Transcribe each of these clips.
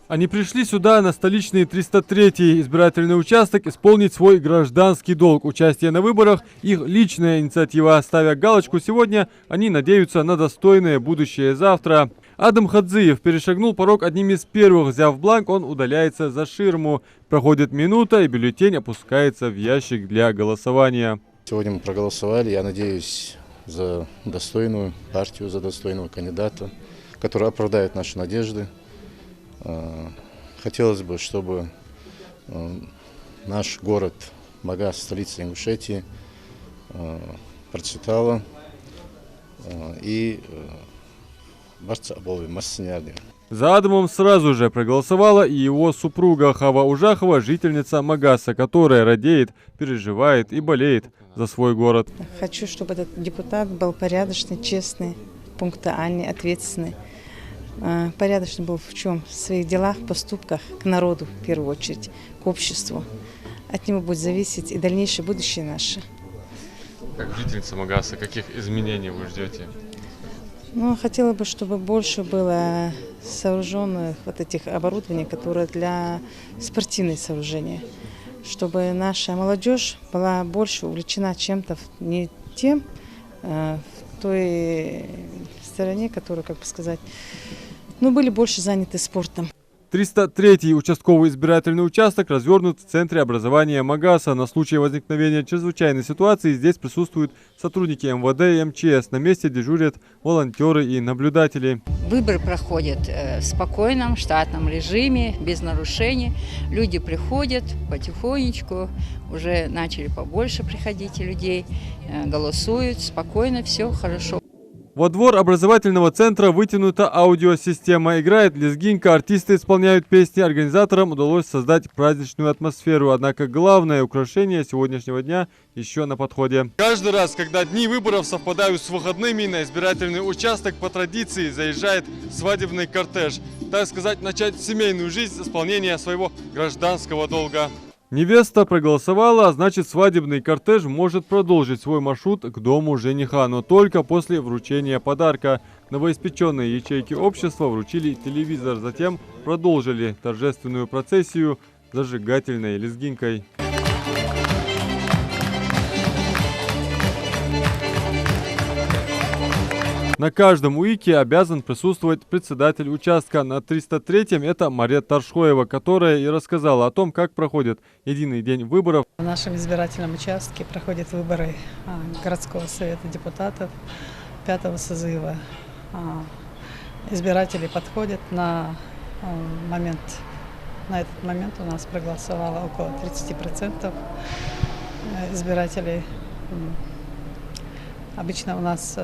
Они пришли сюда, на столичный 303-й избирательный участок, исполнить свой гражданский долг. Участие на выборах – их личная инициатива. Ставя галочку сегодня, они надеются на достойное будущее завтра. Адам Хадзиев перешагнул порог одним из первых. Взяв бланк, он удаляется за ширму. Проходит минута, и бюллетень опускается в ящик для голосования. Сегодня мы проголосовали, я надеюсь, за достойную партию, за достойного кандидата, который оправдает наши надежды. Хотелось бы, чтобы наш город Магас, столица Ингушетии, процветала и За Адамом сразу же проголосовала и его супруга Хава Ужахова, жительница Магаса, которая радеет, переживает и болеет за свой город. Хочу, чтобы этот депутат был порядочный, честный, пунктуальный, ответственный. Порядочный был в чем? В своих делах, поступках, к народу в первую очередь, к обществу. От него будет зависеть и дальнейшее будущее наше. Как жительница Магаса, каких изменений вы ждете? Ну, хотела бы, чтобы больше было сооруженных вот этих оборудований, которые для спортивных сооружений. Чтобы наша молодежь была больше увлечена чем-то, не тем, в той стороне, которую, как бы сказать, но были больше заняты спортом. 303-й участковый избирательный участок развернут в центре образования Магаса. На случай возникновения чрезвычайной ситуации здесь присутствуют сотрудники МВД и МЧС. На месте дежурят волонтеры и наблюдатели. Выборы проходят в спокойном штатном режиме, без нарушений. Люди приходят потихонечку, уже начали побольше приходить людей, голосуют, спокойно, все хорошо. Во двор образовательного центра вытянута аудиосистема. Играет лезгинка, артисты исполняют песни. Организаторам удалось создать праздничную атмосферу. Однако главное украшение сегодняшнего дня еще на подходе. Каждый раз, когда дни выборов совпадают с выходными, на избирательный участок по традиции заезжает свадебный кортеж. Так сказать, начать семейную жизнь с исполнения своего гражданского долга. Невеста проголосовала, а значит свадебный кортеж может продолжить свой маршрут к дому жениха, но только после вручения подарка. Новоиспеченные ячейки общества вручили телевизор, затем продолжили торжественную процессию зажигательной лезгинкой. На каждом УИКе обязан присутствовать председатель участка. На 303-м это Мария Таршоева, которая и рассказала о том, как проходит единый день выборов. В нашем избирательном участке проходят выборы городского совета депутатов 5-го созыва. Избиратели подходят на этот момент у нас проголосовало около 30% избирателей. Обычно у нас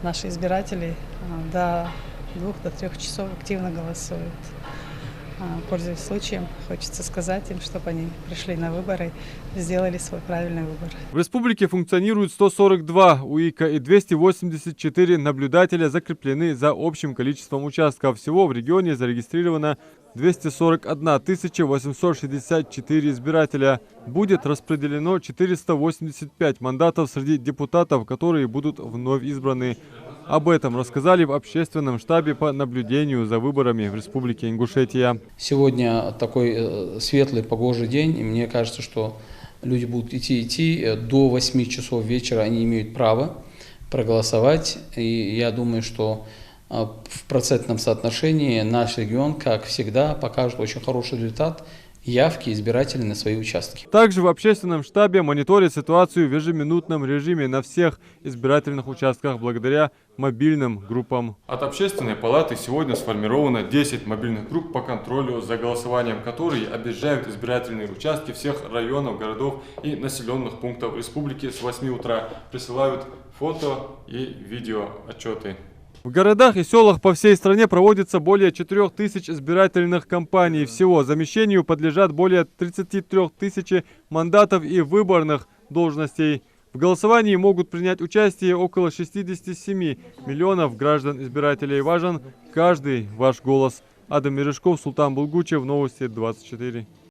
наши избиратели до 2-3 часов активно голосуют. Пользуясь случаем, хочется сказать им, чтобы они пришли на выборы и сделали свой правильный выбор. В республике функционирует 142 УИКа и 284 наблюдателя закреплены за общим количеством участков. Всего в регионе зарегистрировано 241 864 избирателя. Будет распределено 485 мандатов среди депутатов, которые будут вновь избраны. Об этом рассказали в общественном штабе по наблюдению за выборами в Республике Ингушетия. Сегодня такой светлый, погожий день, и мне кажется, что люди будут идти. До 8 часов вечера они имеют право проголосовать. И я думаю, что в процентном соотношении наш регион, как всегда, покажет очень хороший результат явки избирателей на свои участки. Также в общественном штабе мониторят ситуацию в ежеминутном режиме на всех избирательных участках благодаря мобильным группам. От общественной палаты сегодня сформировано 10 мобильных групп по контролю за голосованием, которые объезжают избирательные участки всех районов, городов и населенных пунктов республики с 8 утра. Присылают фото и видео отчеты. В городах и селах по всей стране проводится более 4000 избирательных кампаний. Всего замещению подлежат более 33 тысяч мандатов и выборных должностей. В голосовании могут принять участие около 67 миллионов граждан-избирателей. Важен каждый ваш голос. Адам Мережков, Султан Булгучев, Новости 24.